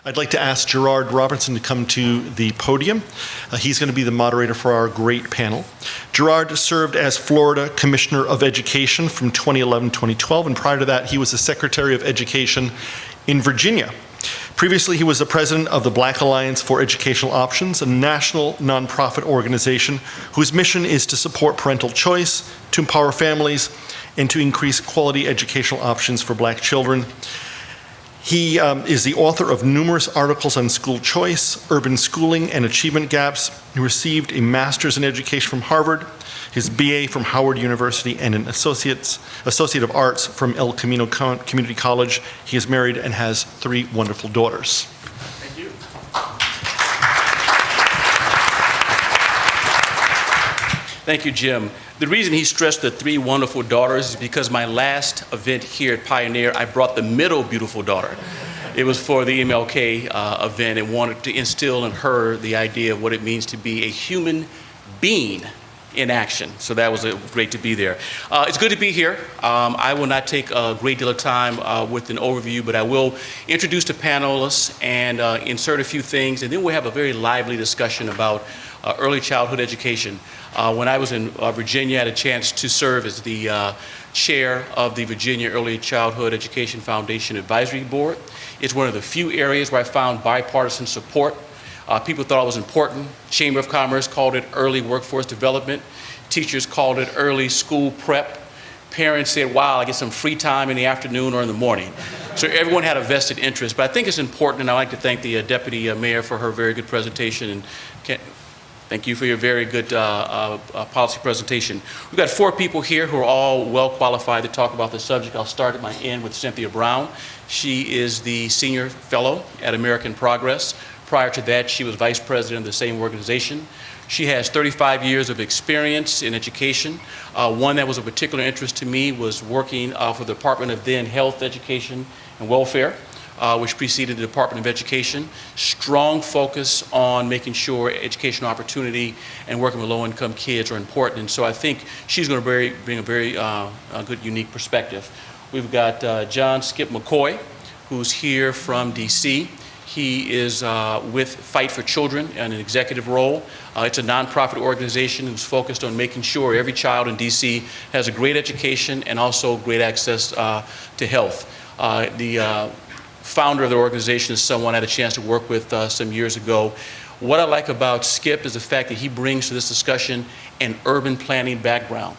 I'd like to ask Gerard Robertson to come to the podium. He's going to be the moderator for our great panel. Gerard served as Florida Commissioner of Education from 2011-2012, and prior to that, he was the Secretary of Education in Virginia. Previously, he was the president of the Black Alliance for Educational Options, a national nonprofit organization whose mission is to support parental choice, to empower families, and to increase quality educational options for Black children. He is the author of numerous articles on school choice, urban schooling, and achievement gaps. He received a master's in education from Harvard, his BA from Howard University, and an Associate of Arts from El Camino Community College. He is married and has 3 wonderful daughters. Thank you. Thank you, Jim. The reason he stressed the 3 wonderful daughters is because my last event here at Pioneer, I brought the middle beautiful daughter. It was for the MLK event and wanted to instill in her the idea of what it means to be a human being in action. So that was great to be there. It's good to be here. I will not take a great deal of time with an overview, but I will introduce the panelists and insert a few things, and then we'll have a very lively discussion about early childhood education. When I was in Virginia, I had a chance to serve as the chair of the Virginia Early Childhood Education Foundation Advisory Board. It's one of the few areas where I found bipartisan support. People thought it was important. Chamber of Commerce called it early workforce development. Teachers called it early school prep. Parents said, wow, I get some free time in the afternoon or in the morning. So everyone had a vested interest. But I think it's important, and I'd like to thank the Deputy Mayor for her very good presentation. And thank you for your very good policy presentation. We've got 4 people here who are all well qualified to talk about the subject. I'll start at my end with Cynthia Brown. She is the Senior Fellow at American Progress. Prior to that, she was Vice President of the same organization. She has 35 years of experience in education. One that was of particular interest to me was working for the Department of then Health, Education, and Welfare, which preceded the Department of Education. Strong focus on making sure educational opportunity and working with low-income kids are important. And so I think she's going to bring a very good, unique perspective. We've got John Skip McCoy, who's here from DC. He is with Fight for Children in an executive role. It's a nonprofit organization who's focused on making sure every child in DC has a great education and also great access to health. The founder of the organization is someone I had a chance to work with some years ago. What I like about Skip is the fact that he brings to this discussion an urban planning background.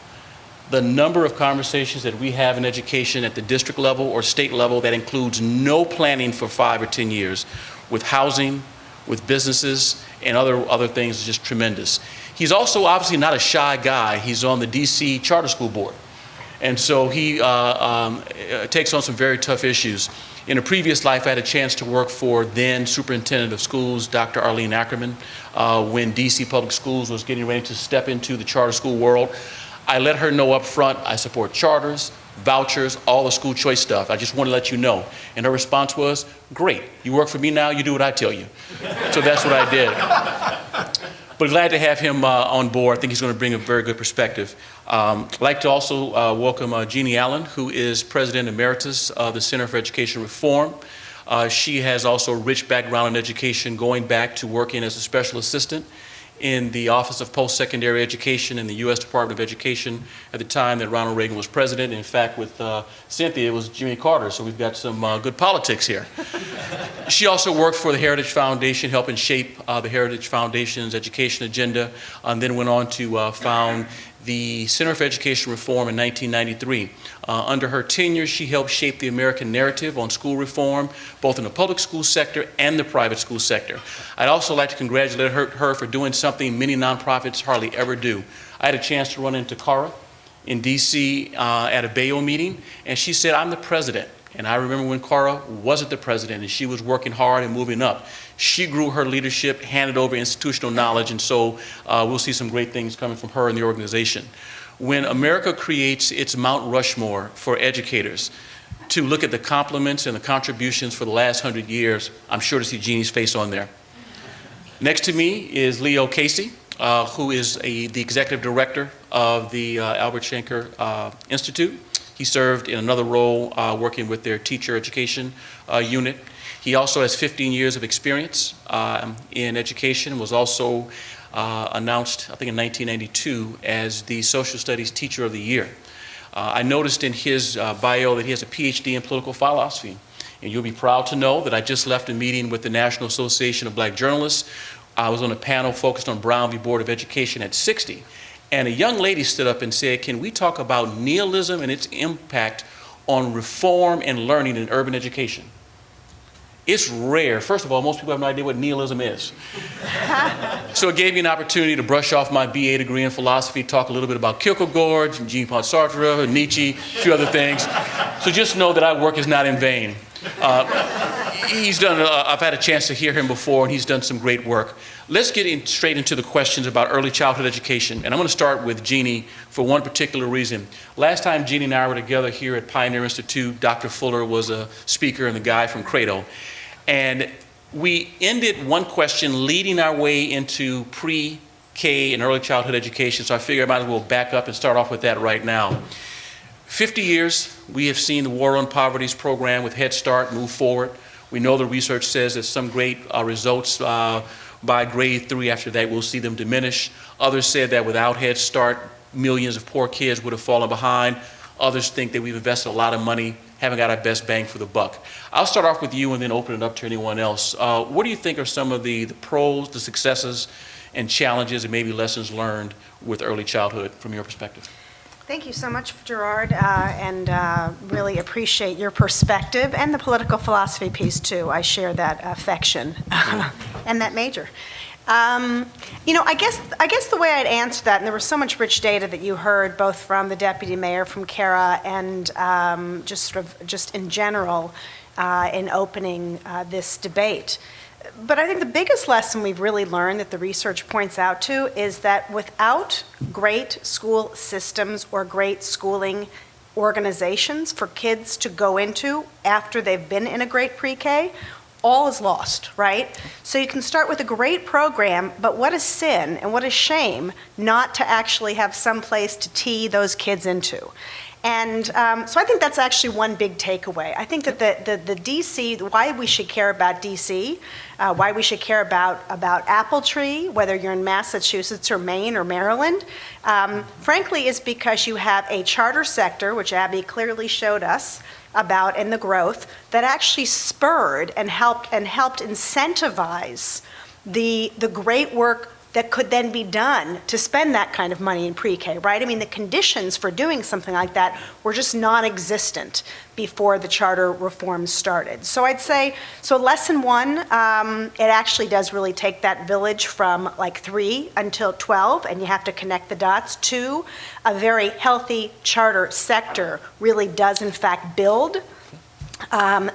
The number of conversations that we have in education at the district level or state level that includes no planning for 5 or 10 years with housing, with businesses, and other things is just tremendous. He's also obviously not a shy guy. He's on the DC Charter School Board. And so he takes on some very tough issues. In a previous life, I had a chance to work for then Superintendent of Schools, Dr. Arlene Ackerman, when DC Public Schools was getting ready to step into the charter school world. I let her know up front, I support charters, vouchers, all the school choice stuff. I just want to let you know. And her response was, great, you work for me now, you do what I tell you. So that's what I did. But glad to have him on board. I think he's going to bring a very good perspective. I'd like to also welcome Jeannie Allen, who is President Emeritus of the Center for Education Reform. She has also a rich background in education, going back to working as a special assistant in the Office of Post-Secondary Education in the U.S. Department of Education at the time that Ronald Reagan was president. In fact, with Cynthia, it was Jimmy Carter, so we've got some good politics here. She also worked for the Heritage Foundation, helping shape the Heritage Foundation's education agenda, and then went on to found the Center for Education Reform in 1993. Under her tenure, she helped shape the American narrative on school reform, both in the public school sector and the private school sector. I'd also like to congratulate her for doing something many nonprofits hardly ever do. I had a chance to run into Cara in DC at a BAYO meeting, and she said, I'm the president. And I remember when Cara wasn't the president and she was working hard and moving up. She grew her leadership, handed over institutional knowledge, and so we'll see some great things coming from her and the organization. When America creates its Mount Rushmore for educators to look at the compliments and the contributions for the last 100 years, I'm sure to see Jeannie's face on there. Next to me is Leo Casey, who is the executive director of the Albert Shanker Institute. He served in another role working with their teacher education unit. He also has 15 years of experience in education, was also announced, I think in 1992, as the Social Studies Teacher of the Year. I noticed in his bio that he has a PhD in political philosophy. And you'll be proud to know that I just left a meeting with the National Association of Black Journalists. I was on a panel focused on Brown v. Board of Education at 60. And a young lady stood up and said, can we talk about nihilism and its impact on reform and learning in urban education? It's rare. First of all, most people have no idea what nihilism is. So it gave me an opportunity to brush off my BA degree in philosophy, talk a little bit about Kierkegaard, Jean-Paul Sartre, Nietzsche, a few other things. So just know that our work is not in vain. He's done, I've had a chance to hear him before, and he's done some great work. Let's get straight into the questions about early childhood education. And I'm going to start with Jeannie for one particular reason. Last time Jeannie and I were together here at Pioneer Institute, Dr. Fuller was a speaker and the guy from Credo. And we ended one question leading our way into pre-K and early childhood education. So I figured I might as well back up and start off with that right now. 50 years, we have seen the War on Poverty's program with Head Start move forward. We know the research says that some great results by grade 3 after that, we'll see them diminish. Others said that without Head Start, millions of poor kids would have fallen behind. Others think that we've invested a lot of money, haven't got our best bang for the buck. I'll start off with you and then open it up to anyone else. What do you think are some of the pros, the successes, and challenges, and maybe lessons learned with early childhood from your perspective? Thank you so much, Gerard, and really appreciate your perspective and the political philosophy piece too. I share that affection and that major. You know, I guess the way I'd answer that, and there was so much rich data that you heard both from the deputy mayor, from Kara, and just in general in opening this debate. But I think the biggest lesson we've really learned that the research points out to is that without great school systems or great schooling organizations for kids to go into after they've been in a great pre-K, all is lost, right? So you can start with a great program, but what a sin and what a shame not to actually have some place to tee those kids into. And so I think that's actually one big takeaway. I think that the DC, why we should care about DC, why we should care about Apple Tree, whether you're in Massachusetts or Maine or Maryland, frankly is because you have a charter sector, which Abby clearly showed us about in the growth, that actually spurred and helped incentivize the great work that could then be done to spend that kind of money in pre-K, right? I mean, the conditions for doing something like that were just non-existent before the charter reforms started. So I'd say, so lesson one, it actually does really take that village from like 3 until 12, and you have to connect the dots. 2, a very healthy charter sector really does in fact build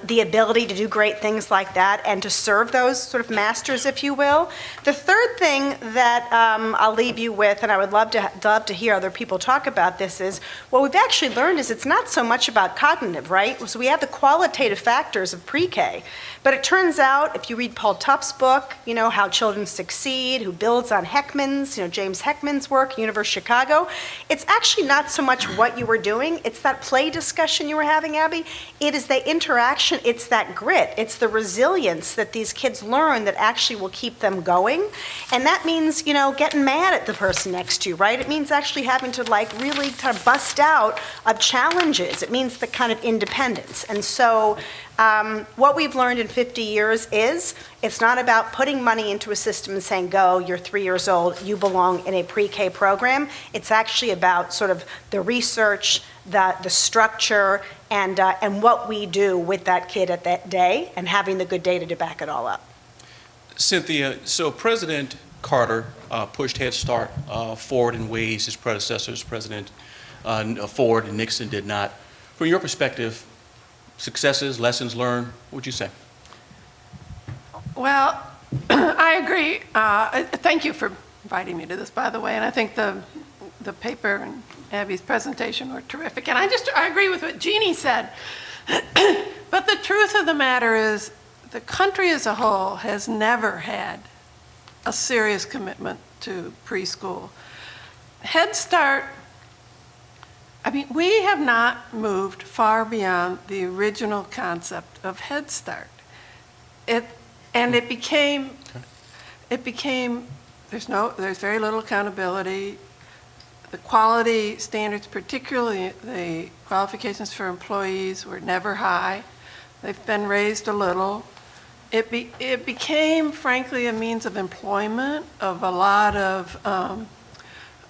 the ability to do great things like that and to serve those sort of masters, if you will. The third thing that I'll leave you with, and I would love to hear other people talk about this, is what we've actually learned is it's not so much about cognitive, right? So we have the qualitative factors of pre-K, but it turns out, if you read Paul Tufts' book, you know, How Children Succeed, who builds on Heckman's, you know, James Heckman's work, University of Chicago, it's actually not so much what you were doing, it's that play discussion you were having, Abby. It is the interaction, it's that grit, it's the resilience that these kids learn that actually will keep them going. And that means, you know, getting mad at the person next to you, right? It means actually having to like really kind of bust out of challenges. It means the kind of independence. And so what we've learned in 50 years is it's not about putting money into a system and saying, go, you're 3 years old, you belong in a pre-K program. It's actually about sort of the research, the structure, and what we do with that kid at that day and having the good data to back it all up. Cynthia, so President Carter pushed Head Start forward in ways his predecessors, President Ford and Nixon, did not. From your perspective, successes, lessons learned, what would you say? Well, I agree. Thank you for inviting me to this, by the way, and I think the paper and Abby's presentation were terrific. And I agree with what Jeannie said. But the truth of the matter is the country as a whole has never had a serious commitment to preschool. Head Start, I mean, we have not moved far beyond the original concept of Head Start. it became, there's very little accountability. The quality standards, particularly the qualifications for employees, were never high. They've been raised a little. It became, frankly, a means of employment of a lot of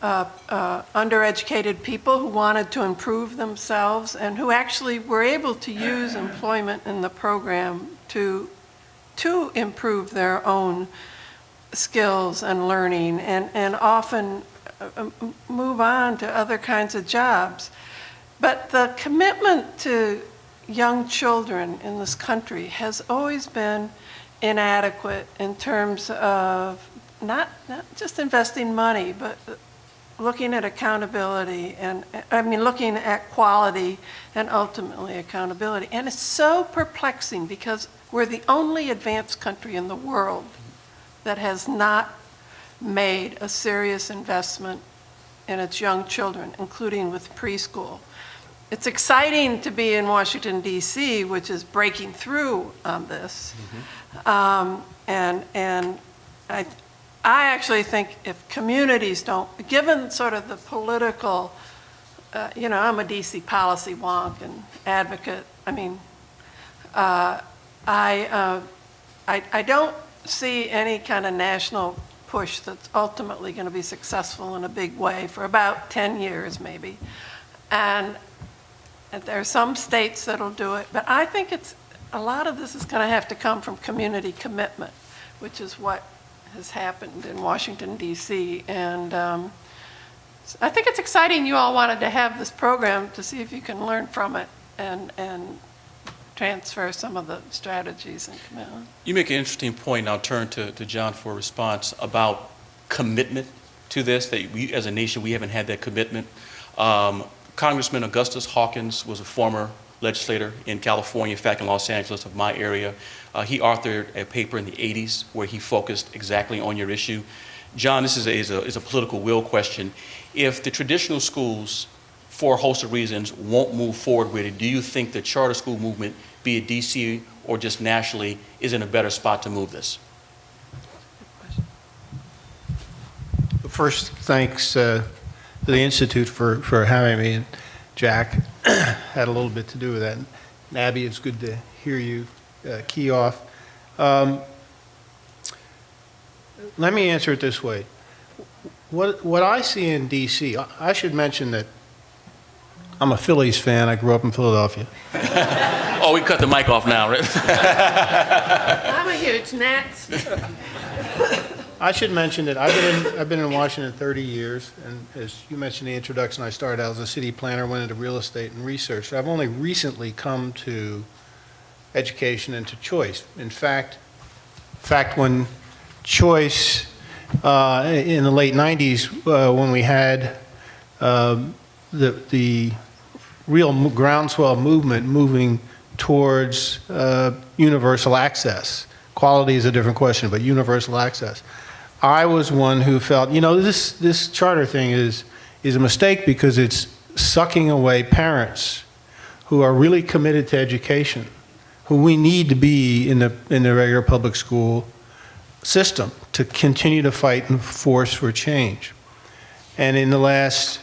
undereducated people who wanted to improve themselves and who actually were able to use employment in the program to improve their own skills and learning, and often move on to other kinds of jobs. But the commitment to young children in this country has always been inadequate in terms of not just investing money, but looking at accountability and, looking at quality and ultimately accountability. And it's so perplexing because we're the only advanced country in the world that has not made a serious investment in its young children, including with preschool. It's exciting to be in Washington, D.C., which is breaking through on this. And I actually think if communities don't, given sort of the political, I'm a D.C. policy wonk and advocate. I don't see any kind of national push that's ultimately going to be successful in a big way for about 10 years maybe. And there are some states that'll do it, but I think a lot of this is going to have to come from community commitment, which is what has happened in Washington, D.C. And I think it's exciting you all wanted to have this program to see if you can learn from it and transfer some of the strategies and commitment. You make an interesting point, and I'll turn to John for a response, about commitment to this, that we as a nation, we haven't had that commitment. Congressman Augustus Hawkins was a former legislator in California, in fact in Los Angeles, of my area. He authored a paper in the 80s where he focused exactly on your issue. John, this is a political will question. If the traditional schools, for a host of reasons, won't move forward with it, do you think the charter school movement, be it DC or just nationally, is in a better spot to move this? First, thanks to the Institute for having me, and Jack had a little bit to do with that. And Abby, it's good to hear you key off. Let me answer it this way. What I see in DC, I should mention that I'm a Phillies fan. I grew up in Philadelphia. Oh, we cut the mic off now, right? I'm a huge Nats. I should mention that I've been in Washington 30 years, and as you mentioned in the introduction, I started out as a city planner, went into real estate and research. So I've only recently come to education and to choice. In fact, when choice in the late 90s, when we had the real groundswell movement moving towards universal access. Quality is a different question, but universal access. I was one who felt, this charter thing is a mistake because it's sucking away parents who are really committed to education, who we need to be in the regular public school system to continue to fight and force for change. And in the last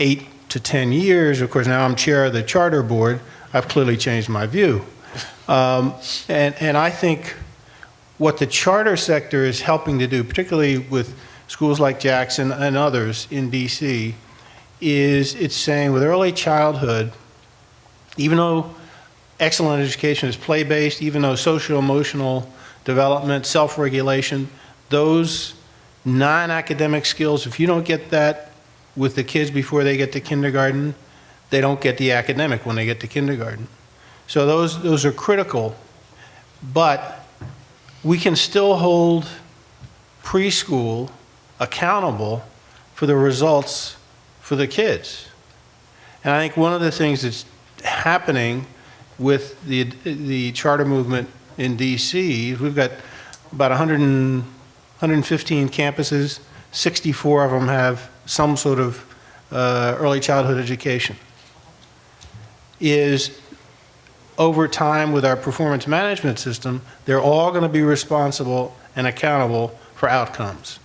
8 to 10 years, of course, now I'm chair of the charter board, I've clearly changed my view. And I think what the charter sector is helping to do, particularly with schools like Jackson and others in DC, is it's saying with early childhood, even though excellent education is play-based, even though social-emotional development, self-regulation, those non-academic skills, if you don't get that with the kids before they get to kindergarten, they don't get the academic when they get to kindergarten. So those are critical, but we can still hold preschool accountable for the results for the kids. And I think one of the things that's happening with the charter movement in DC, we've got about 115 campuses, 64 of them have some sort of early childhood education, is over time with our performance management system, they're all going to be responsible and accountable for outcomes.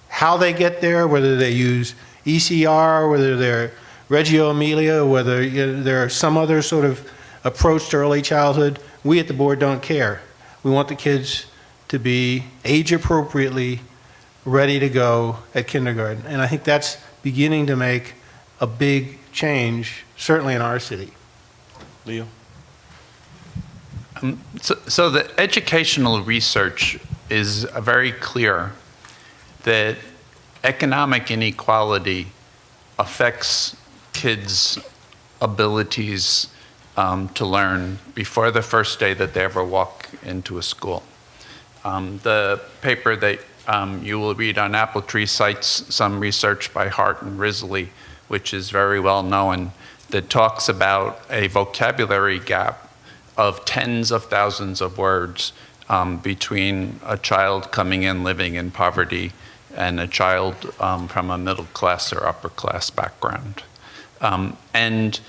How they get there, whether they use ECR, whether they're Reggio Emilia, whether there's some other sort of approach to early childhood, we at the board don't care. We want the kids to be age appropriately ready to go at kindergarten. And I think that's beginning to make a big change, certainly in our city. Leo? So the educational research is very clear that economic inequality affects kids' abilities to learn before the first day that they ever walk into a school. The paper that you will read on Apple Tree cites some research by Hart and Risley, which is very well known, that talks about a vocabulary gap of tens of thousands of words between a child coming in living in poverty and a child from a middle class or upper class background. And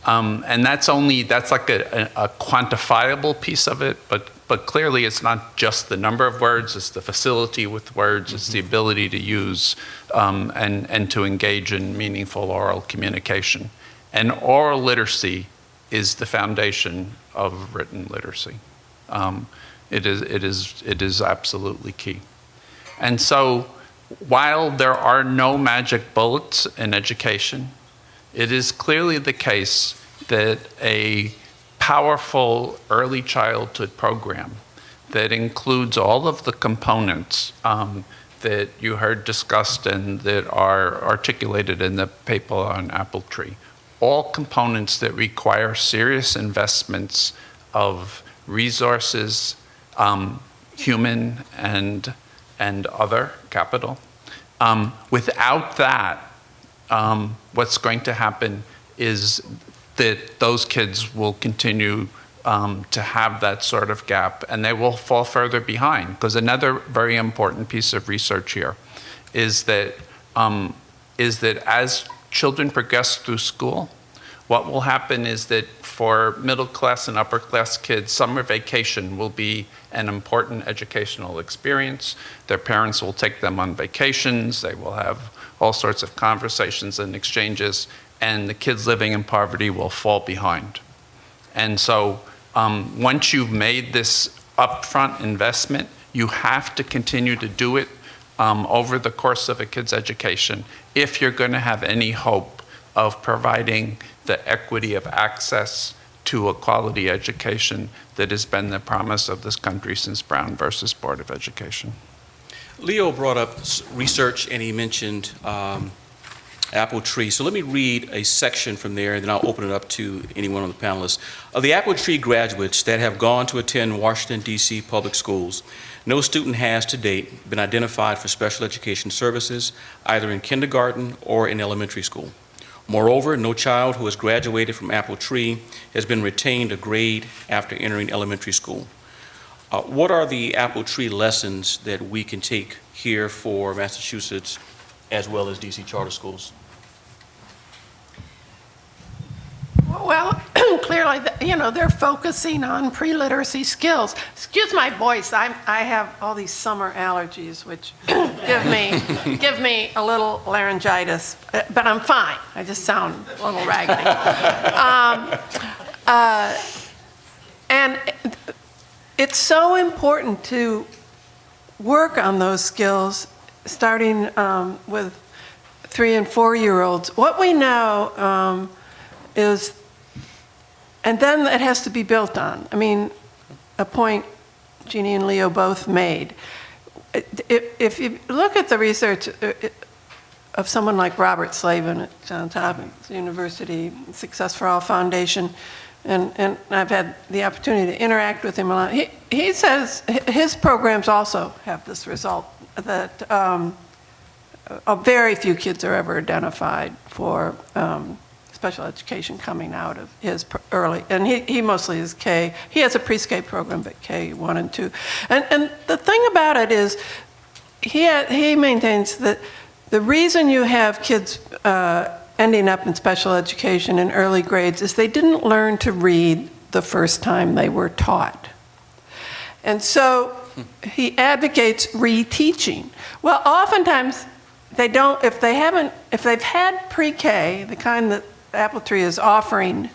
that's like a quantifiable piece of it, but clearly it's not just the number of words, it's the facility with words, it's the ability to use and to engage in meaningful oral communication. And oral literacy is the foundation of written literacy. It is absolutely key. And so while there are no magic bullets in education, it is clearly the case that a powerful early childhood program that includes all of the components that you heard discussed and that are articulated in the paper on Apple Tree, all components that require serious investments of resources, human and other capital. Without that, what's going to happen is that those kids will continue to have that sort of gap, and they will fall further behind. Because another very important piece of research here is that as children progress through school, what will happen is that for middle class and upper class kids, summer vacation will be an important educational experience. Their parents will take them on vacations. They will have all sorts of conversations and exchanges, and the kids living in poverty will fall behind. And so once you've made this upfront investment, you have to continue to do it over the course of a kid's education if you're going to have any hope of providing the equity of access to a quality education that has been the promise of this country since Brown versus Board of Education. Leo brought up research and he mentioned Apple Tree. So let me read a section from there and then I'll open it up to anyone on the panelists. Of the Apple Tree graduates that have gone to attend Washington, D.C. public schools, no student has to date been identified for special education services, either in kindergarten or in elementary school. Moreover, no child who has graduated from Apple Tree has been retained a grade after entering elementary school. What are the Apple Tree lessons that we can take here for Massachusetts as well as DC charter schools? Well, clearly, they're focusing on pre-literacy skills. Excuse my voice. I have all these summer allergies, which give me a little laryngitis, but I'm fine. I just sound a little raggedy. And it's so important to work on those skills, starting with 3- and 4-year-olds. What we know is, and then it has to be built on. I mean, a point Jeannie and Leo both made. If you look at the research of someone like Robert Slavin at Johns Hopkins University, Success for All Foundation, and I've had the opportunity to interact with him a lot. He says his programs also have this result, that very few kids are ever identified for special education coming out of his early, and he mostly is K. He has a pre-K program, but K 1 and 2. And the thing about it is, he maintains that the reason you have kids ending up in special education in early grades is they didn't learn to read the first time they were taught. And so he advocates reteaching. Well, oftentimes they don't, if they've had pre-K, the kind that Apple Tree is offering,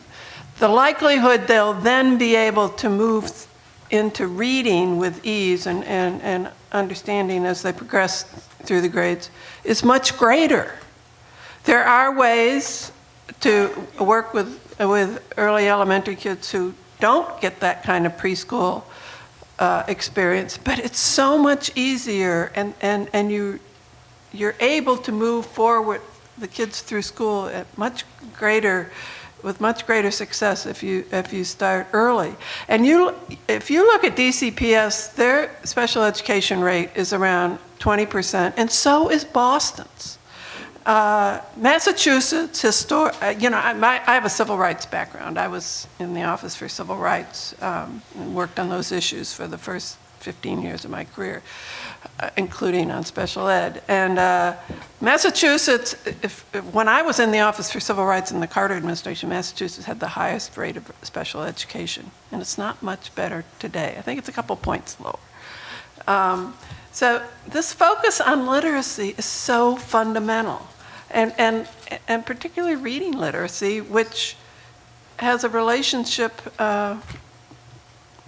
the likelihood they'll then be able to move into reading with ease and understanding as they progress through the grades is much greater. There are ways to work with early elementary kids who don't get that kind of preschool experience, but it's so much easier, and you're able to move forward the kids through school at with much greater success if you start early. And if you look at DCPS, their special education rate is around 20%, and so is Boston's. Massachusetts, I have a civil rights background. I was in the Office for Civil Rights and worked on those issues for the first 15 years of my career, including on special ed. And Massachusetts, when I was in the Office for Civil Rights in the Carter administration, Massachusetts had the highest rate of special education, and it's not much better today. I think it's a couple points lower. So this focus on literacy is so fundamental, and particularly reading literacy, which has a relationship to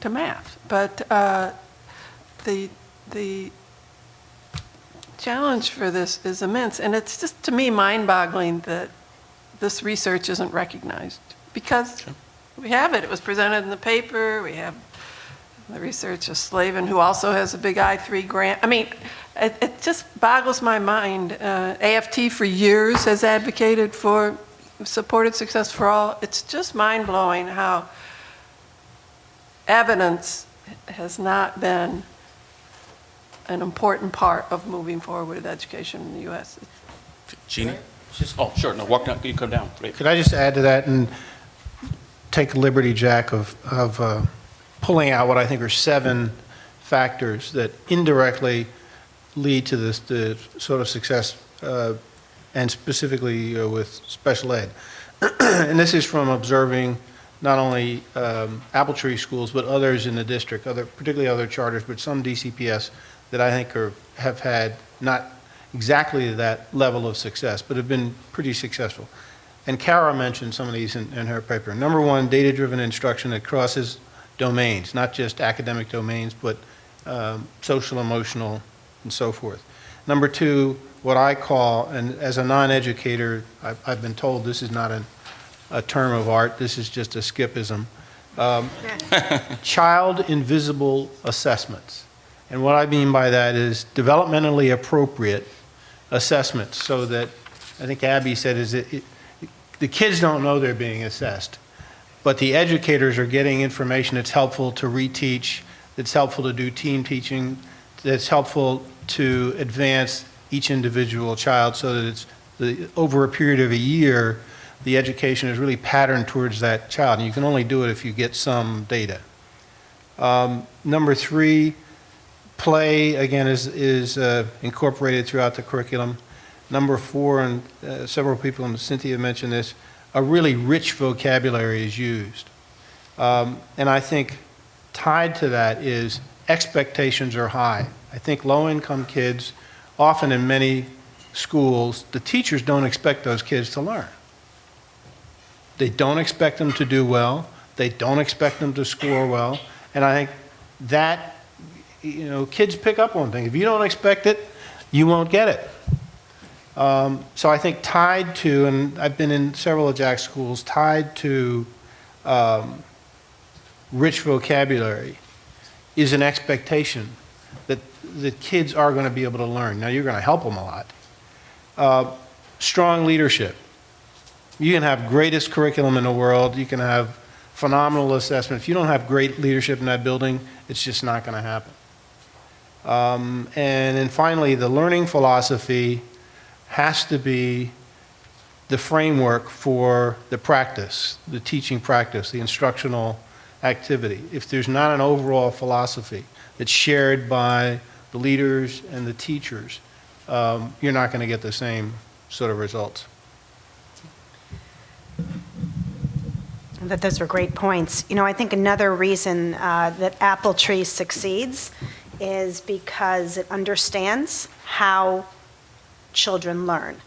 math. But the challenge for this is immense, and it's just, to me, mind-boggling that this research isn't recognized, because we have it. It was presented in the paper. We have the research of Slavin, who also has a big I3 grant. I mean, it just boggles my mind. AFT for years has advocated for supported success for all. It's just mind-blowing how evidence has not been an important part of moving forward with education in the U.S. Jeannie? Oh, sure. No, walk down. You come down. Great. Could I just add to that and take liberty, Jack, of pulling out what I think are 7 factors that indirectly lead to the sort of success, and specifically with special ed. And this is from observing not only Apple Tree schools, but others in the district, particularly other charters, but some DCPS that I think have had not exactly that level of success, but have been pretty successful. And Kara mentioned some of these in her paper. Number 1, data-driven instruction that crosses domains, not just academic domains, but social, emotional, and so forth. Number 2, what I call, and as a non-educator, I've been told this is not a term of art, this is just a skipism, child invisible assessments. And what I mean by that is developmentally appropriate assessments, so that, I think Abby said, the kids don't know they're being assessed, but the educators are getting information that's helpful to reteach, that's helpful to do team teaching, that's helpful to advance each individual child, so that over a period of a year, the education is really patterned towards that child. And you can only do it if you get some data. Number 3, play, again, is incorporated throughout the curriculum. Number 4, and several people, and Cynthia mentioned this, a really rich vocabulary is used. And I think tied to that is expectations are high. I think low-income kids, often in many schools, the teachers don't expect those kids to learn. They don't expect them to do well. They don't expect them to score well. And I think that, kids pick up on things. If you don't expect it, you won't get it. So I think tied to, and I've been in several of Jack's schools, tied to rich vocabulary is an expectation that the kids are going to be able to learn. Now, you're going to help them a lot. Strong leadership. You can have greatest curriculum in the world. You can have phenomenal assessment. If you don't have great leadership in that building, it's just not going to happen. And then finally, the learning philosophy has to be the framework for the practice, the teaching practice, the instructional activity. If there's not an overall philosophy that's shared by the leaders and the teachers, you're not going to get the same sort of results. those were great points. You know, I think another reason that Apple Tree succeeds is because it understands how children learn.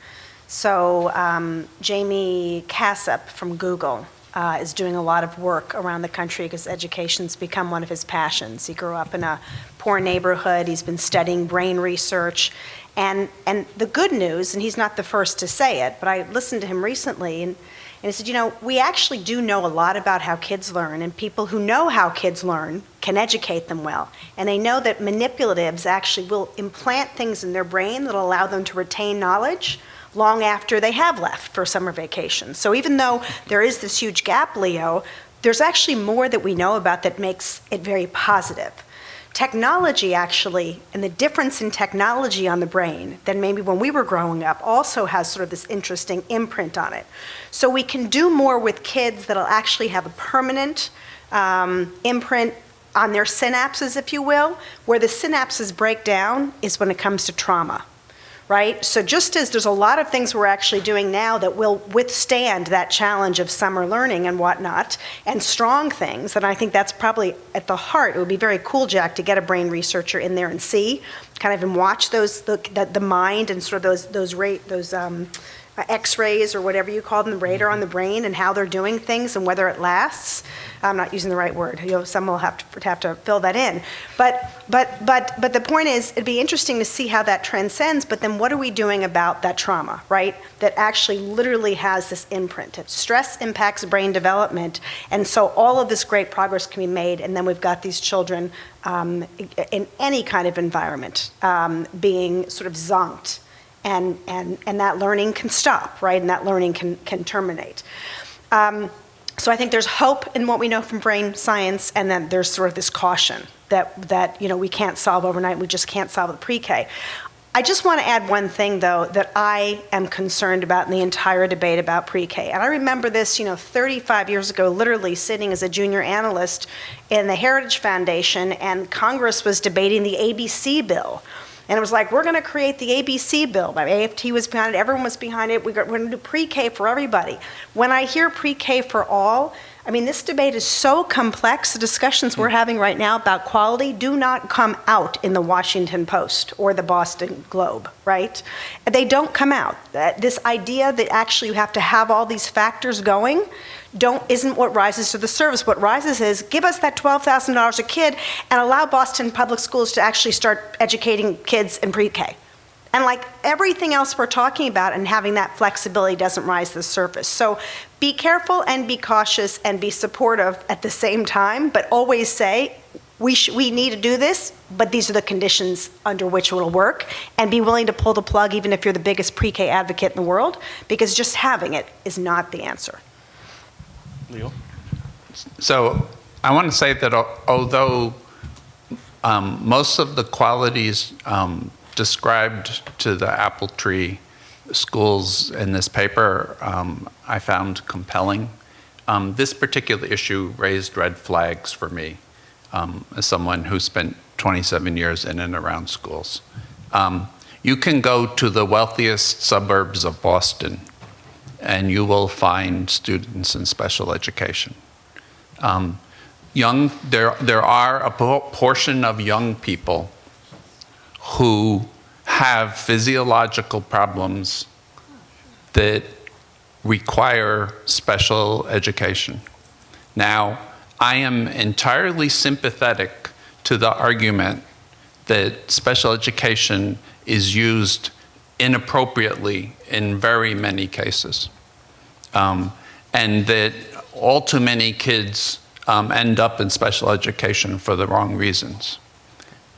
So Jamie Cassup from Google is doing a lot of work around the country because education's become one of his passions. He grew up in a poor neighborhood. He's been studying brain research. And the good news, and he's not the first to say it, but I listened to him recently, and he said, you know, we actually do know a lot about how kids learn, and people who know how kids learn can educate them well. And they know that manipulatives actually will implant things in their brain that will allow them to retain knowledge long after they have left for summer vacation. So even though there is this huge gap, Leo, there's actually more that we know about that makes it very positive. Technology actually, and the difference in technology on the brain than maybe when we were growing up, also has sort of this interesting imprint on it. So we can do more with kids that'll actually have a permanent imprint on their synapses, if you will. Where the synapses break down is when it comes to trauma. Right? So just as there's a lot of things we're actually doing now that will withstand that challenge of summer learning and whatnot, and strong things, and I think that's probably at the heart. It would be very cool, Jack, to get a brain researcher in there and see, kind of, and watch those, the mind and sort of those X-rays or whatever you call them, the radar on the brain, and how they're doing things and whether it lasts. I'm not using the right word. You know, someone will have to fill that in. But the point is, it'd be interesting to see how that transcends. But then, what are we doing about that trauma, right? That actually literally has this imprint. Stress impacts brain development, and so all of this great progress can be made. And then we've got these children in any kind of environment being sort of zonked. And that learning can stop, right? And that learning can terminate. So I think there's hope in what we know from brain science, and then there's sort of this caution that you know, we can't solve overnight. We just can't solve with pre-K. I just want to add one thing, though, that I am concerned about in the entire debate about pre-K. And I remember this, you know, 35 years ago, literally sitting as a junior analyst in the Heritage Foundation, and Congress was debating the ABC bill. And it was like, we're going to create the ABC bill. AFT was behind it. Everyone was behind it. We're going to do pre-K for everybody. When I hear pre-K for all, I mean, this debate is so complex. The discussions we're having right now about quality do not come out in the Washington Post or the Boston Globe, right? They don't come out. This idea that actually you have to have all these factors going isn't what rises to the surface. What rises is, give us that $12,000 a kid and allow Boston Public Schools to actually start educating kids in pre-K. And like everything else we're talking about, and having that flexibility doesn't rise to the surface. So be careful and be cautious and be supportive at the same time, but always say, we need to do this, but these are the conditions under which it will work, and be willing to pull the plug even if you're the biggest pre-K advocate in the world, because just having it is not the answer. Leo? So I want to say that although most of the qualities described to the apple tree schools in this paper I found compelling, this particular issue raised red flags for me as someone who spent 27 years in and around schools. You can go to the wealthiest suburbs of Boston and you will find students in special education. There are a portion of young people who have physiological problems that require special education. Now, I am entirely sympathetic to the argument that special education is used inappropriately in very many cases, and that all too many kids end up in special education for the wrong reasons.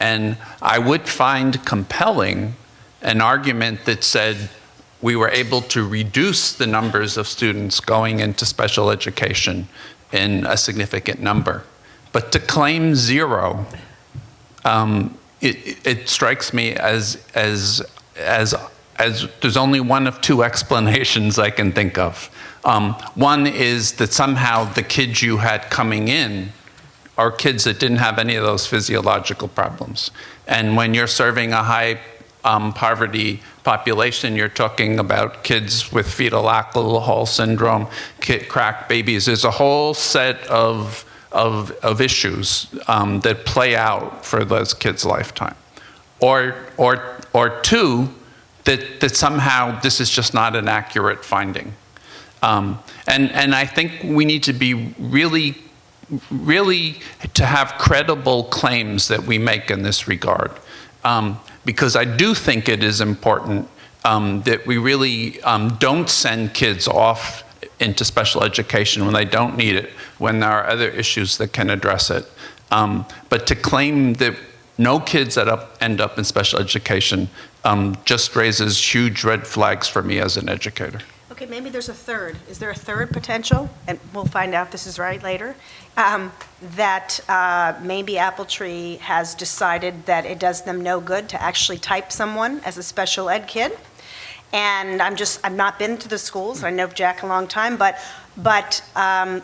And I would find compelling an argument that said we were able to reduce the numbers of students going into special education in a significant number. But to claim zero, it strikes me as there's only one of two explanations I can think of. One is that somehow the kids you had coming in are kids that didn't have any of those physiological problems. And when you're serving a high poverty population. You're talking about kids with fetal alcohol syndrome, crack babies. There's a whole set of issues that play out for those kids' lifetime. Or two, that somehow this is just not an accurate finding. And I think we need to be really to have credible claims that we make in this regard. Because I do think it is important that we really don't send kids off into special education when they don't need it, when there are other issues that can address it. But to claim that no kids that end up in special education just raises huge red flags for me as an educator. Okay, maybe there's a third. Is there a third potential? And we'll find out if this is right later. That maybe Appletree has decided that it does them no good to actually type someone as a special ed kid. And I've not been to the schools. I know Jack a long time, but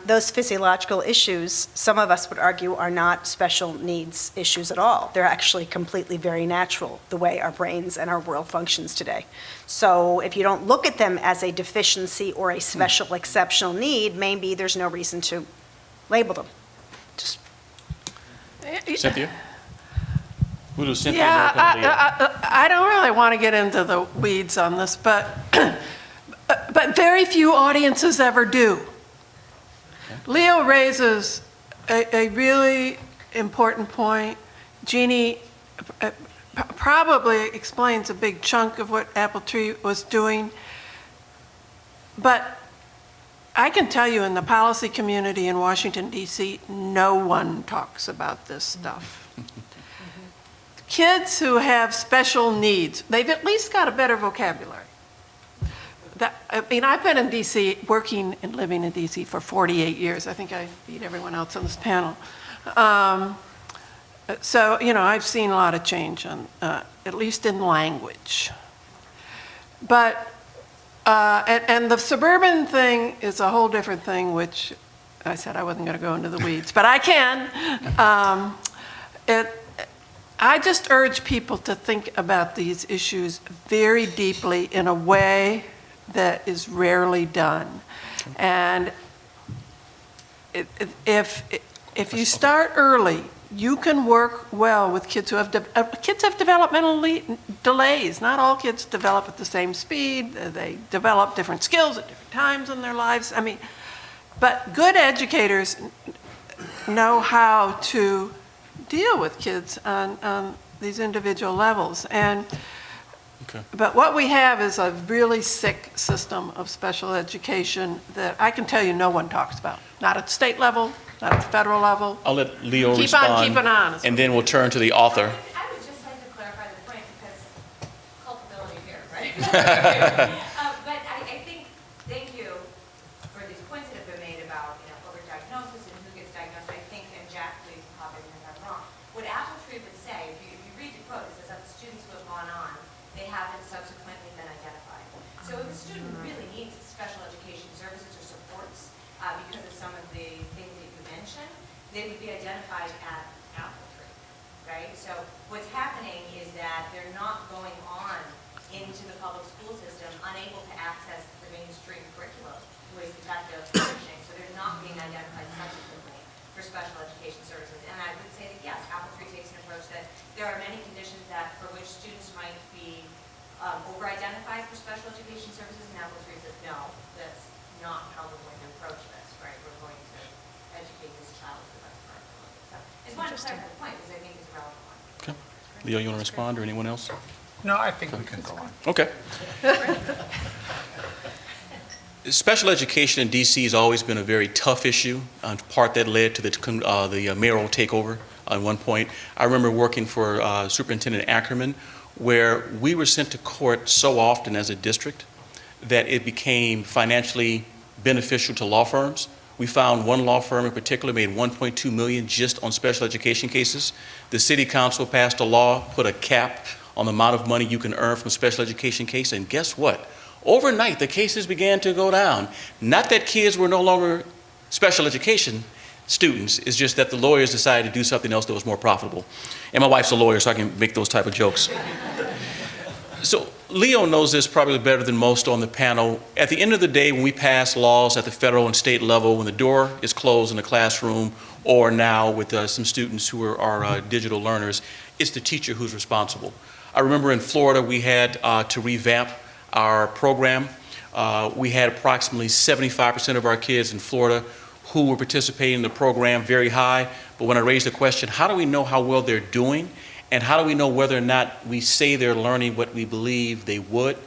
those physiological issues, some of us would argue, are not special needs issues at all. They're actually completely very natural, the way our brains and our world functions today. So if you don't look at them as a deficiency or a special exceptional need, maybe there's no reason to label them. Just Cynthia? We'll do Cynthia. Yeah, and then we'll come to Leah. I don't really want to get into the weeds on this, but very few audiences ever do. Leo raises a really important point. Jeannie probably explains a big chunk of what Appletree was doing. But I can tell you in the policy community in Washington, D.C., no one talks about this stuff. Kids who have special needs, they've at least got a better vocabulary. I've been in D.C., working and living in D.C. for 48 years. I think I beat everyone else on this panel. So, I've seen a lot of change, at least in language. But, and the suburban thing is a whole different thing, which I said I wasn't going to go into the weeds, but I can. I just urge people to think about these issues very deeply in a way that is rarely done. And if you start early, you can work well with kids who have developmental delays. Not all kids develop at the same speed. They develop different skills at different times in their lives. But good educators know how to deal with kids on these individual levels. But what we have is a really sick system of special education that I can tell you no one talks about. Not at the state level, not at the federal level. I'll let Leo Keep respond. on keeping on. And then we'll turn to the author. I would just like to clarify the point because culpability here, right? But I think, thank you for these points that have been made about overdiagnosis and who gets diagnosed. I think, and Jack, please pop in if I'm wrong. What Appletree would say, if you read the quote, it says that the students who have gone on, they haven't subsequently been identified. So if a student really needs special education services or supports because of some of the things that you mentioned, they would be identified at Appletree, right? So what's happening is that they're not going on into the public school system, unable to access the mainstream curriculum with effective teaching, so they're not being identified subsequently for special education services. And I would say that yes, Appletree takes an approach that there are many conditions for which students might be over-identified for special education services, and Appletree says no, that's not how we're going to approach this, right? We're going to educate this child to the best of our ability. So I just wanted to clarify the point because I think it's a relevant one. Okay. Leo, you want to respond, or anyone else? No, I think we can go on. Okay. Special education in D.C. has always been a very tough issue, part that led to the mayoral takeover at one point. I remember working for Superintendent Ackerman, where we were sent to court so often as a district that it became financially beneficial to law firms. We found one law firm in particular made $1.2 million just on special education cases. The city council passed a law, put a cap on the amount of money you can earn from special education cases, and guess what? Overnight, the cases began to go down. Not that kids were no longer special education students, it's just that the lawyers decided to do something else that was more profitable. And my wife's a lawyer, so I can make those type of jokes. So Leo knows this probably better than most on the panel. At the end of the day, when we pass laws at the federal and state level, when the door is closed in the classroom, or now with some students who are digital learners, it's the teacher who's responsible. I remember in Florida, we had to revamp our program. We had approximately 75% of our kids in Florida who were participating in the program, very high. But when I raised the question, how do we know how well they're doing? And how do we know whether or not we say they're learning what we believe they would?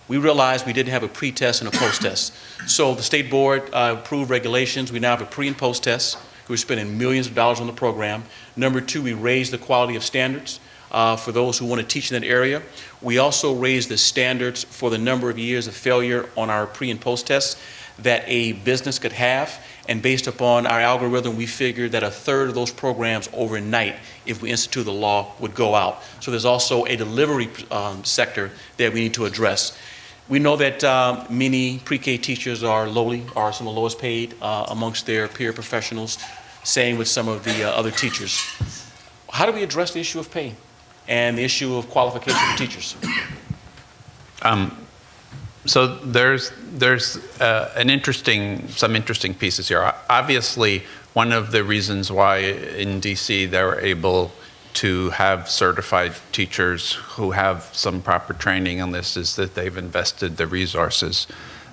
We realized we didn't have a pre-test and a post-test. So the state board approved regulations. We now have a pre and post-test. We're spending millions of dollars on the program. Number two, we raised the quality of standards for those who want to teach in that area. We also raised the standards for the number of years of failure on our pre and post-tests that a business could have. And based upon our algorithm, we figured that a third of those programs overnight, if we institute the law, would go out. So there's also a delivery sector that we need to address. We know that many pre-K teachers are some of the lowest paid amongst their peer professionals, same with some of the other teachers. How do we address the issue of pay and the issue of qualification for teachers? So there's some interesting pieces here. Obviously, one of the reasons why in DC they were able to have certified teachers who have some proper training on this is that they've invested the resources.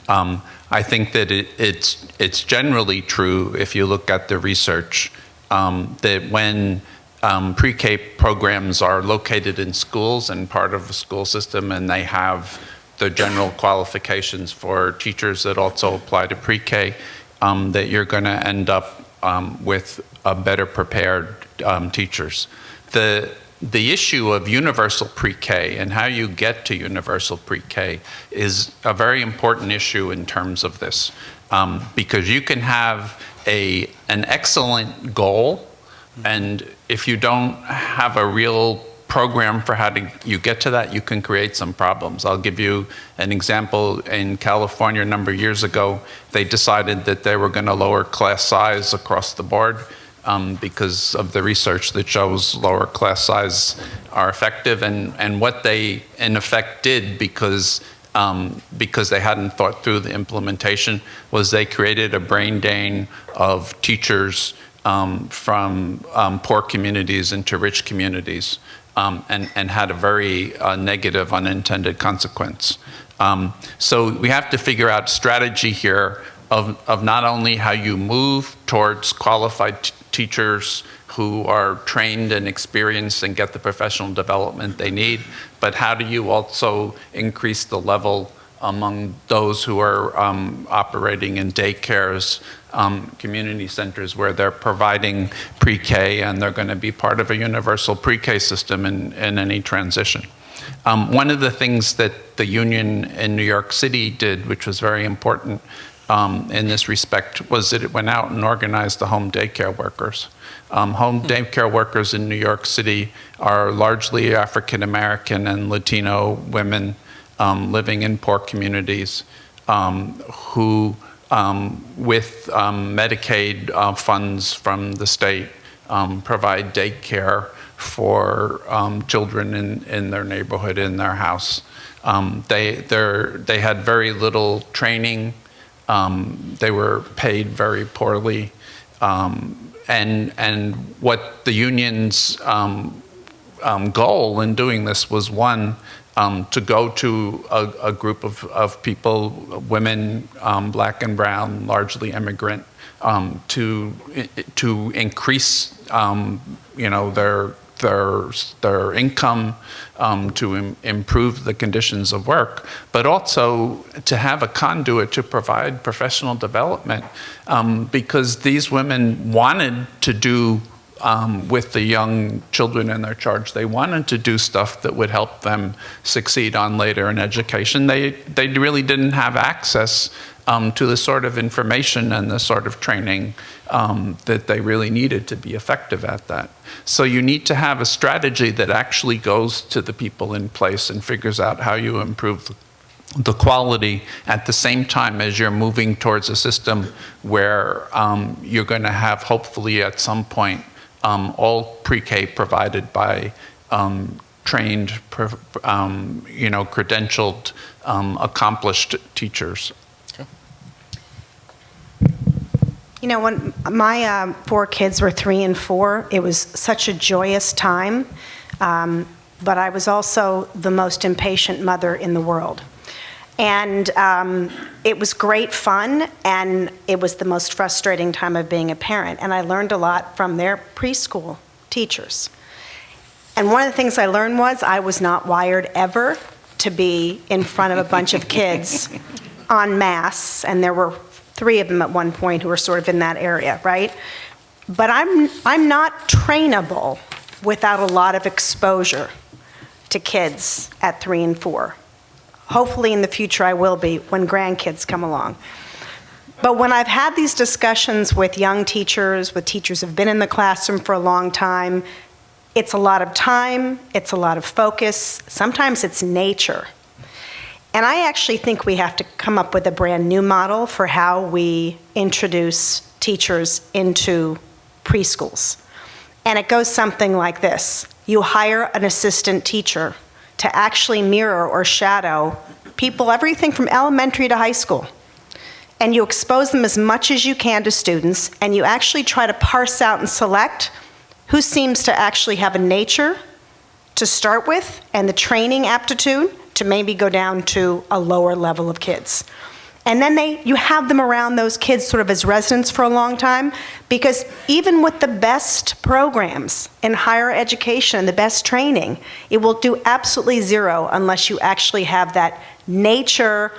I think that it's generally true if you look at the research that when pre-K programs are located in schools and part of the school system and they have the general qualifications for teachers that also apply to pre-K, that you're going to end up with better prepared teachers. The issue of universal pre-K and how you get to universal pre-K is a very important issue in terms of this, because you can have an excellent goal, and if you don't have a real program for how you get to that, you can create some problems. I'll give you an example. In California a number of years ago, they decided that they were going to lower class size across the board because of the research that shows lower class size are effective. And what they in effect did, because they hadn't thought through the implementation, was they created a brain drain of teachers from poor communities into rich communities. And had a very negative unintended consequence. So we have to figure out strategy here of not only how you move towards qualified teachers who are trained and experienced and get the professional development they need, but how do you also increase the level among those who are operating in daycares, community centers where they're providing pre-K and they're going to be part of a universal pre-K system in any transition. One of the things that the union in New York City did, which was very important in this respect, was that it went out and organized the home daycare workers. Home daycare workers in New York City are largely African American and Latino women living in poor communities who with Medicaid funds from the state, provide daycare for children in their neighborhood, in their house. They had very little training. They were paid very poorly. And what the union's goal in doing this was, one, to go to a group of people, women, black and brown, largely immigrant, to increase, their income, to improve the conditions of work, but also to have a conduit to provide professional development, because these women wanted to do. With the young children in their charge, they wanted to do stuff that would help them succeed on later in education. They really didn't have access to the sort of information and the sort of training that they really needed to be effective at that. So you need to have a strategy that actually goes to the people in place and figures out how you improve the quality at the same time as you're moving towards a system where you're going to have, hopefully at some point, all pre-K provided by trained, credentialed, accomplished teachers. You know, when my 4 kids were 3 and 4, it was such a joyous time, but I was also the most impatient mother in the world. And it was great fun, and it was the most frustrating time of being a parent. And I learned a lot from their preschool teachers. And one of the things I learned was I was not wired ever to be in front of a bunch of kids en masse, and there were 3 of them at one point who were sort of in that area, right? But I'm not trainable without a lot of exposure to kids at 3 and 4. Hopefully in the future I will be when grandkids come along. But when I've had these discussions with young teachers, with teachers who've been in the classroom for a long time, it's a lot of time, it's a lot of focus, sometimes it's nature. And I actually think we have to come up with a brand new model for how we introduce teachers into preschools. And it goes something like this. You hire an assistant teacher to actually mirror or shadow people, everything from elementary to high school. And you expose them as much as you can to students, and you actually try to parse out and select who seems to actually have a nature to start with and the training aptitude to maybe go down to a lower level of kids. And then you have them around those kids sort of as residents for a long time, because even with the best programs in higher education and the best training, it will do absolutely zero unless you actually have that nature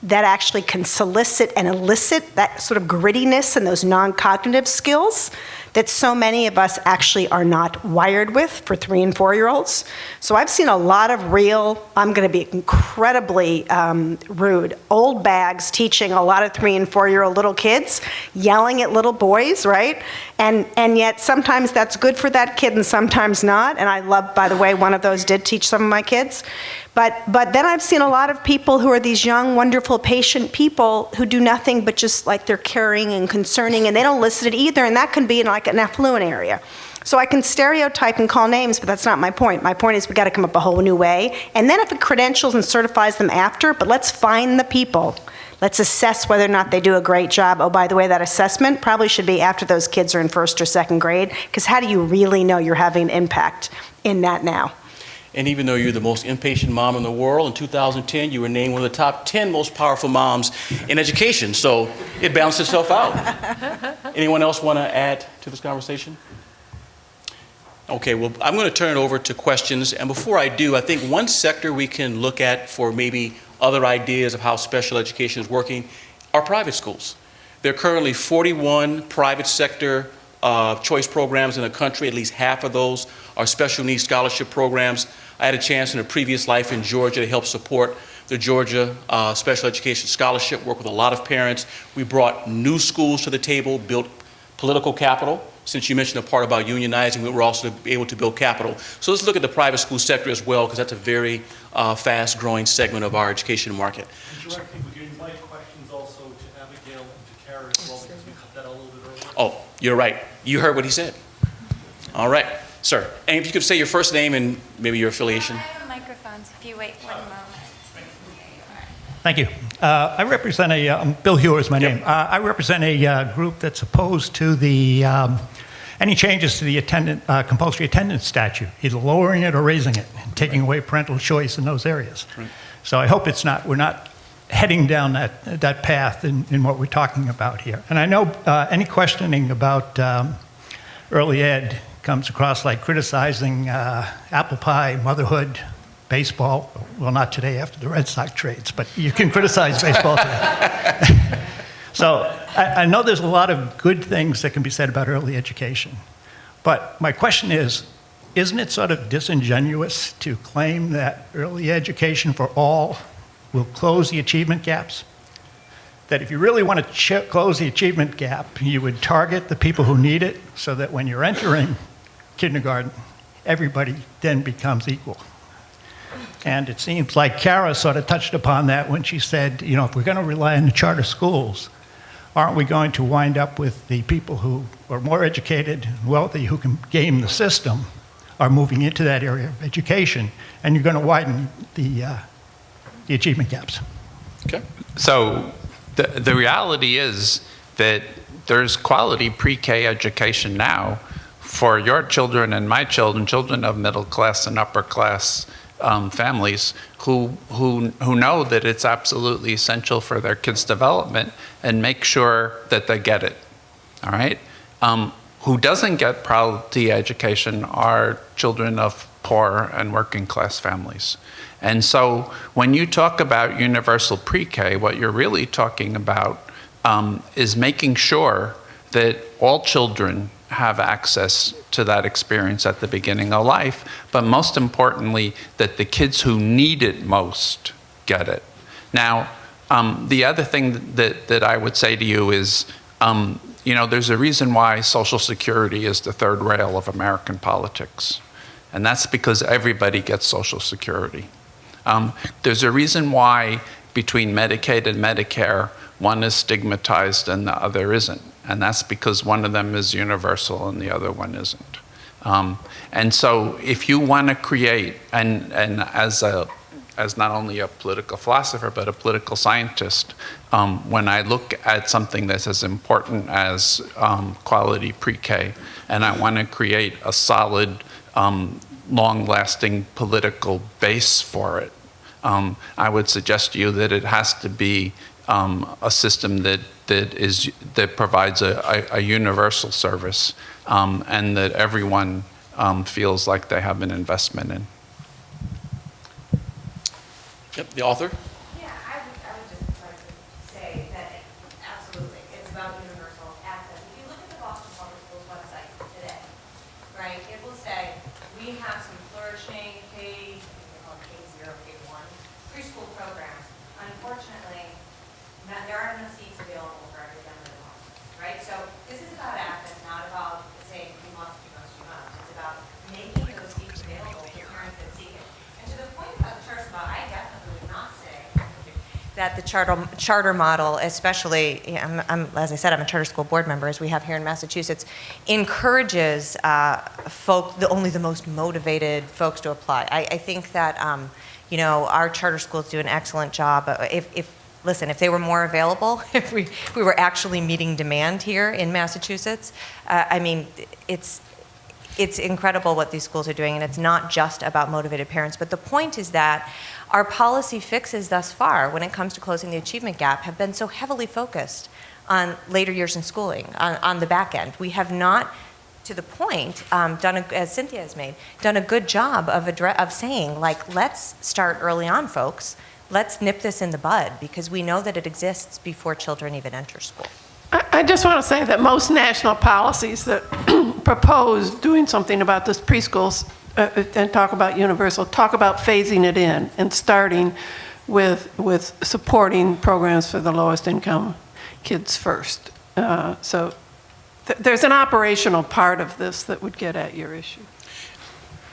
that actually can solicit and elicit that sort of grittiness and those non-cognitive skills that so many of us actually are not wired with for 3 and 4-year-olds. So I've seen a lot of real, I'm going to be incredibly rude, old bags teaching a lot of 3 and 4-year-old little kids, yelling at little boys, right? And yet sometimes that's good for that kid and sometimes not. And I love, by the way, one of those did teach some of my kids. But then I've seen a lot of people who are these young, wonderful, patient people who do nothing but just like they're caring and concerning, and they don't listen to it either, and that can be in like an affluent area. So I can stereotype and call names, but that's not my point. My point is we got to come up a whole new way. And then if it credentials and certifies them after, but let's find the people. Let's assess whether or not they do a great job. Oh, by the way, that assessment probably should be after those kids are in 1st or 2nd grade, because how do you really know you're having an impact in that now? And even though you're the most impatient mom in the world, in 2010, you were named one of the top 10 most powerful moms in education. So it balanced itself out. Anyone else want to add to this conversation? Okay, well, I'm going to turn it over to questions. And before I do, I think one sector we can look at for maybe other ideas of how special education is working are private schools. There are currently 41 private sector choice programs in the country. At least half of those are special needs scholarship programs. I had a chance in a previous life in Georgia to help support the Georgia Special Education Scholarship, work with a lot of parents. We brought new schools to the table, built political capital. Since you mentioned the part about unionizing, we were also able to build capital. So let's look at the private school sector as well, because that's a very fast-growing segment of our education market. Gerard, I think we could invite questions also to Abigail and to Kara as well, because we cut that a little bit earlier. Oh, you're right. You heard what he said. All right, sir. And if you could say your first name and maybe your affiliation. I have microphones, if you wait 1 moment. Thank you. I represent Bill Hewer is my name. I represent a group that's opposed to the any changes to the compulsory attendance statute, either lowering it or raising it, and taking away parental choice in those areas. Right. So I hope we're not heading down that path in what we're talking about here. And I know any questioning about early ed comes across like criticizing apple pie, motherhood, baseball. Well, not today after the Red Sox trades, but you can criticize baseball today. So I know there's a lot of good things that can be said about early education. But my question is, isn't it sort of disingenuous to claim that early education for all will close the achievement gaps? That if you really want to close the achievement gap, you would target the people who need it so that when you're entering kindergarten, everybody then becomes equal. And it seems like Kara sort of touched upon that when she said, you know, if we're going to rely on the charter schools, aren't we going to wind up with the people who are more educated and wealthy who can game the system are moving into that area of education, and you're going to widen the achievement gaps. Okay. So the reality is that there's quality pre-K education now for your children and my children, children of middle class and upper class families who know that it's absolutely essential for their kids' development and make sure that they get it. All right? Who doesn't get quality education are children of poor and working class families. And so when you talk about universal pre-K, what you're really talking about is making sure that all children have access to that experience at the beginning of life, but most importantly, that the kids who need it most get it. Now, the other thing that I would say to you is, there's a reason why Social Security is the third rail of American politics, and that's because everybody gets Social Security. There's a reason why between Medicaid and Medicare, one is stigmatized and the other isn't. And that's because one of them is universal and the other one isn't. And so if you want to create, and as not only a political philosopher, but a political scientist, when I look at something that's as important as quality pre-K, and I want to create a solid, long-lasting political base for it, I would suggest to you that it has to be a system that provides a universal service, and that everyone feels like they have an investment in. Yep, the author. Yeah, I would just like to say that absolutely, it's about universal access. If you look at the Boston Public Schools website today, right, it will say, we have some flourishing K, I think they call it K0, K1, preschool programs. Unfortunately, there aren't enough seats available for every member of the Boston, right? So this is about access, not about saying you must. It's about making those seats available for parents that seek it. And to the point about the charter model, I definitely would not say that the charter model, especially, as I said, I'm a charter school board member, as we have here in Massachusetts, encourages only the most motivated folks to apply. I think that our charter schools do an excellent job. If they were more available, if we were actually meeting demand here in Massachusetts, it's incredible what these schools are doing, and it's not just about motivated parents. But the point is that our policy fixes thus far, when it comes to closing the achievement gap, have been so heavily focused on later years in schooling, on the back end. We have not, to the point, as Cynthia has made, done a good job of saying, let's start early on, folks. Let's nip this in the bud, because we know that it exists before children even enter school. I just want to say that most national policies that propose doing something about this preschools and talk about universal, talk about phasing it in and starting with supporting programs for the lowest income kids first. So there's an operational part of this that would get at your issue.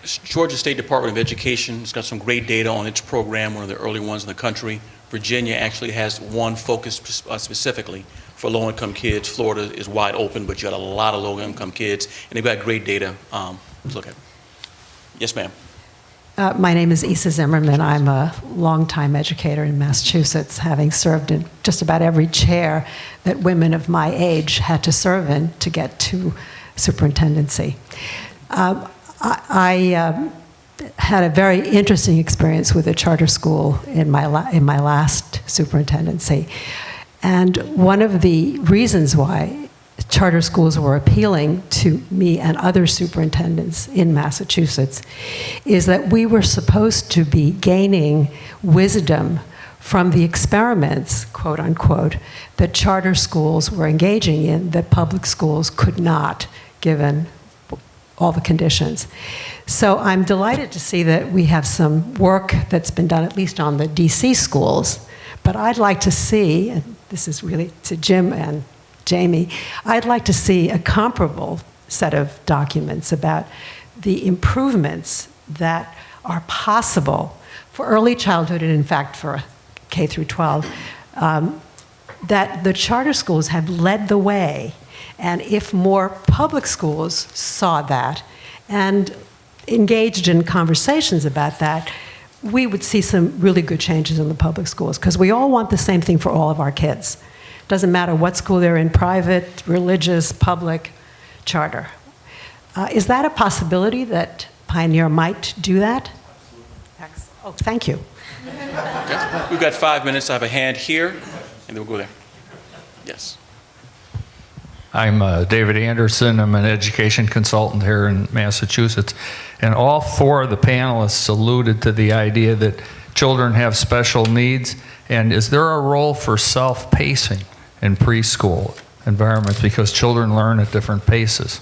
Georgia State Department of Education has got some great data on its program, one of the early ones in the country. Virginia actually has one focused specifically for low-income kids. Florida is wide open, but you got a lot of low-income kids, and they've got great data to look at. Yes, ma'am. My name is Isa Zimmerman. I'm a longtime educator in Massachusetts, having served in just about every chair that women of my age had to serve in to get to superintendency. I had a very interesting experience with a charter school in my last superintendency. And one of the reasons why charter schools were appealing to me and other superintendents in Massachusetts is that we were supposed to be gaining wisdom from the experiments, quote unquote, that charter schools were engaging in that public schools could not, given all the conditions. So I'm delighted to see that we have some work that's been done, at least on the DC schools, but I'd like to see, and this is really to Jim and Jamie, I'd like to see a comparable set of documents about the improvements that are possible for early childhood and in fact for K through 12, that the charter schools have led the way. And if more public schools saw that and engaged in conversations about that, we would see some really good changes in the public schools, because we all want the same thing for all of our kids. Doesn't matter what school they're in, private, religious, public, charter. Is that a possibility that Pioneer might do that? Oh, thank you. Okay. We've got 5 minutes. I have a hand here, and then we'll go there. Yes. I'm David Anderson. I'm an education consultant here in Massachusetts. And all four of the panelists alluded to the idea that children have special needs. And is there a role for self-pacing in preschool environments, because children learn at different paces?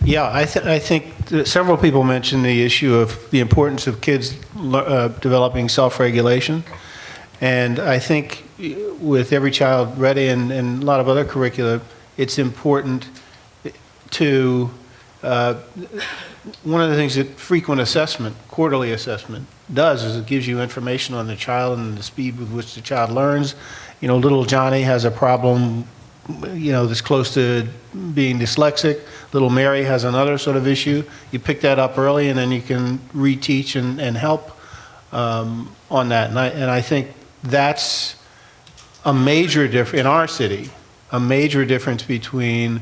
Yeah, I think that several people mentioned the issue of the importance of kids developing self-regulation. And I think with Every Child Ready and a lot of other curricula, it's important to, one of the things that frequent assessment, quarterly assessment, does is it gives you information on the child and the speed with which the child learns. You know, little Johnny has a problem, you know, that's close to being dyslexic. Little Mary has another sort of issue. You pick that up early, and then you can reteach and help on that. And I think that's a major difference in our city, a major difference between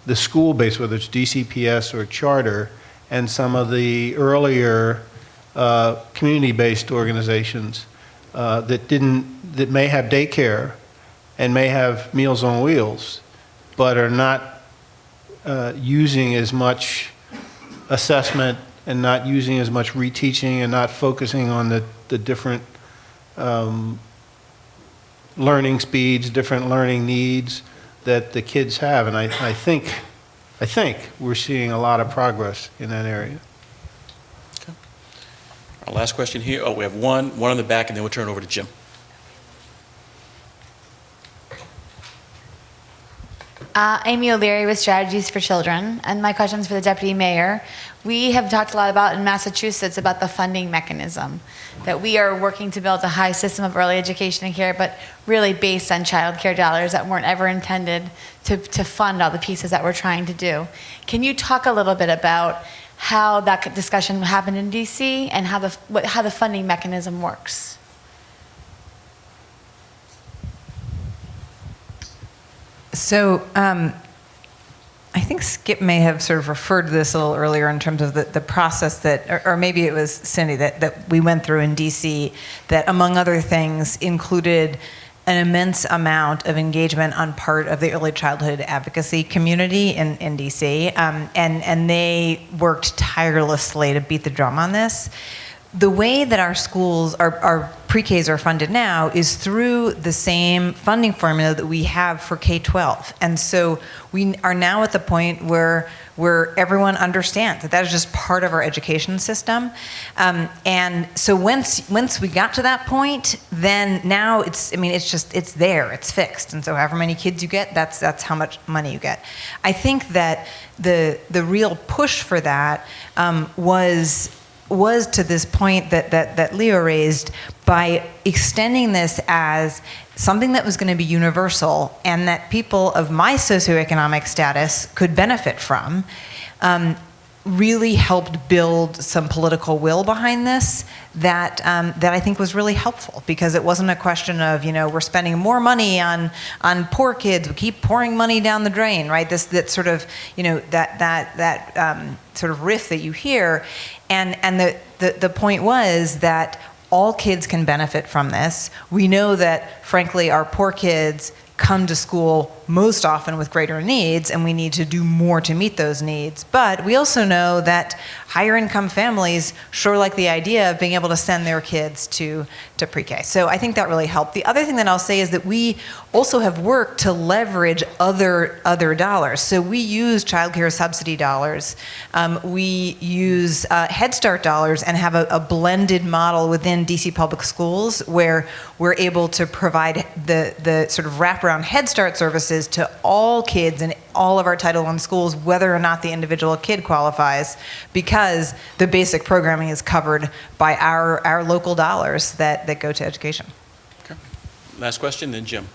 the school-based, whether it's DCPS or charter, and some of the earlier community-based organizations that may have daycare and may have Meals on Wheels, but are not using as much assessment and not using as much reteaching and not focusing on the different learning speeds, different learning needs that the kids have. And I think we're seeing a lot of progress in that area. Okay. Our last question here. Oh, we have one in the back, and then we'll turn it over to Jim. Amy O'Leary with Strategies for Children, and my question's for the Deputy Mayor. We have talked a lot about in Massachusetts about the funding mechanism, that we are working to build a high system of early education and care, but really based on child care dollars that weren't ever intended to fund all the pieces that we're trying to do. Can you talk a little bit about how that discussion happened in DC and how the funding mechanism works? So I think Skip may have sort of referred to this a little earlier in terms of the process that, or maybe it was Cindy, that we went through in DC, that among other things included an immense amount of engagement on part of the early childhood advocacy community in DC, and they worked tirelessly to beat the drum on this. The way that our schools, our pre-Ks are funded now is through the same funding formula that we have for K-12. And so we are now at the point where everyone understands that is just part of our education system. And so once we got to that point, then now it's there, it's fixed. And so however many kids you get, that's how much money you get. I think that the real push for that was to this point that Leo raised, by extending this as something that was going to be universal and that people of my socioeconomic status could benefit from, really helped build some political will behind this that I think was really helpful, because it wasn't a question of, we're spending more money on poor kids, we keep pouring money down the drain, right? That sort of, that sort of riff that you hear. And the point was that all kids can benefit from this. We know that, frankly, our poor kids come to school most often with greater needs, and we need to do more to meet those needs. But we also know that higher income families sure like the idea of being able to send their kids to pre-K. So I think that really helped. The other thing that I'll say is that we also have worked to leverage other dollars. So we use child care subsidy dollars. We use Head Start dollars, and have a blended model within DC Public Schools where we're able to provide the sort of wraparound Head Start services to all kids in all of our Title I schools, whether or not the individual kid qualifies, because the basic programming is covered by our local dollars that go to education. Okay. Last question, then Jim.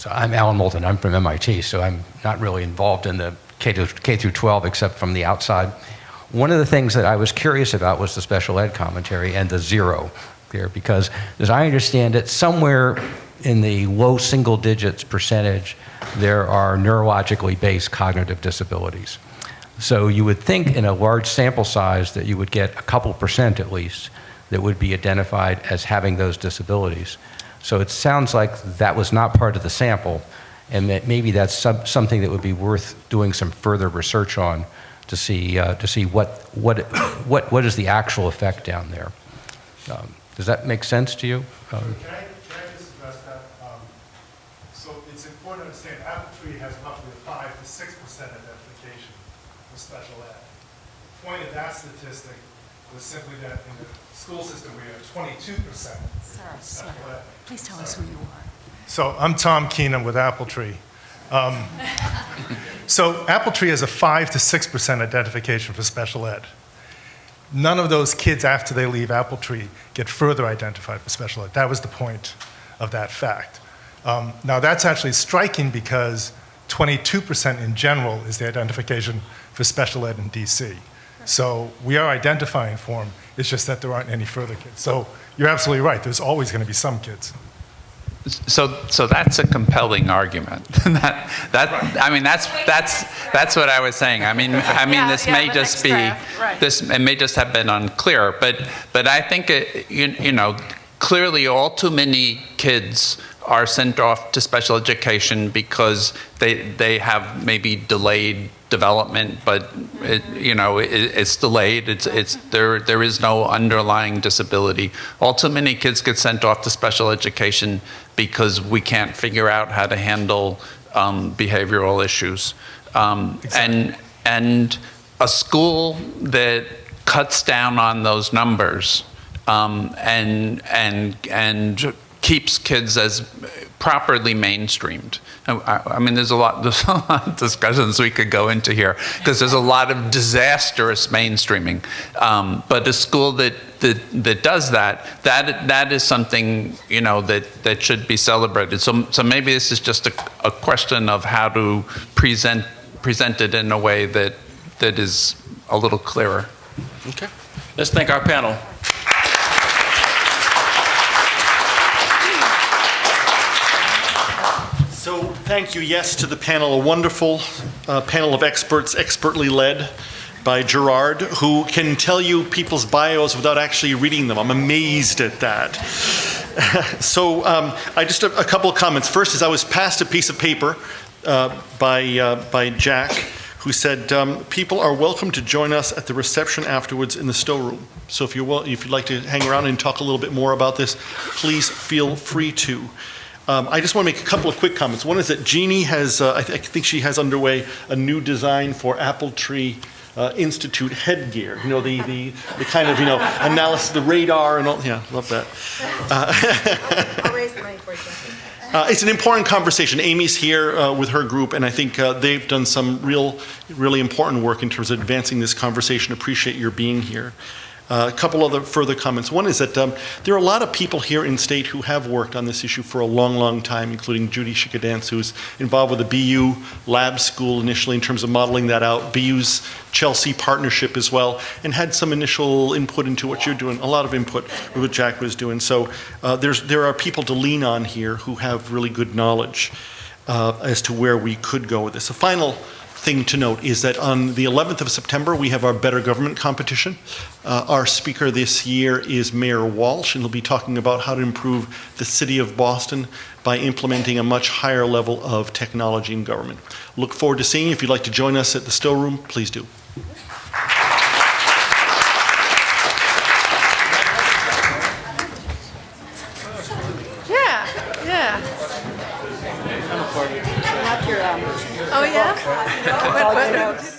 So I'm Alan Moulton. I'm from MIT, so I'm not really involved in the K through 12 except from the outside. One of the things that I was curious about was the special ed commentary and the zero there, because as I understand it, somewhere in the low single digits percentage, there are neurologically based cognitive disabilities. So you would think in a large sample size that you would get a couple percent at least that would be identified as having those disabilities. So it sounds like that was not part of the sample, and that maybe that's something that would be worth doing some further research on to see what is the actual effect down there. Does that make sense to you? Can I just address that? So it's important to understand Apple Tree has roughly a 5 to 6% identification for special ed. The point of that statistic was simply that in the school system we have 22% special ed. Please tell us who you are. So I'm Tom Keenan with Apple Tree. So Apple Tree has a 5 to 6% identification for special ed. None of those kids after they leave Apple Tree get further identified for special ed. That was the point of that fact. Now that's actually striking because 22% in general is the identification for special ed in DC. So we are identifying for them, it's just that there aren't any further kids. So you're absolutely right, there's always going to be some kids. So that's a compelling argument. I mean, that's what I was saying. I mean, this may just be it may just have been unclear, but I think clearly all too many kids are sent off to special education because they have maybe delayed development, but it's delayed. There is no underlying disability. All too many kids get sent off to special education because we can't figure out how to handle behavioral issues. Exactly. And a school that cuts down on those numbers and keeps kids as properly mainstreamed. I mean, there's a lot of discussions we could go into here because there's a lot of disastrous mainstreaming. But a school that does that is something that should be celebrated. So maybe this is just a question of how to present it in a way that is a little clearer. Okay. Let's thank our panel. So thank you, yes, to the panel, a wonderful panel of experts, expertly led by Gerard, who can tell you people's bios without actually reading them. I'm amazed at that. So I just a couple of comments. First is I was passed a piece of paper by Jack, who said, people are welcome to join us at the reception afterwards in the storeroom. So if you'd like to hang around and talk a little bit more about this, please feel free to. I just want to make a couple of quick comments. One is that Jeannie has, I think she has underway a new design for Apple Tree Institute headgear. The kind of, analysis, the radar and all. Yeah, love that. I'll raise the money for you. It's an important conversation. Amy's here with her group, and I think they've done some really important work in terms of advancing this conversation. Appreciate your being here. A couple other further comments. One is that there are a lot of people here in state who have worked on this issue for a long, long time, including Judy Shikadance, who's involved with the BU lab school initially in terms of modeling that out, BU's Chelsea partnership as well, and had some initial input into what you're doing, a lot of input with what Jack was doing. So there are people to lean on here who have really good knowledge as to where we could go with this. A final thing to note is that on the 11th of September, we have our Better Government competition. Our speaker this year is Mayor Walsh, and he'll be talking about how to improve the city of Boston by implementing a much higher level of technology in government. Look forward to seeing you. If you'd like to join us at the storeroom, please do. Yeah. Not your, Oh, yeah? What?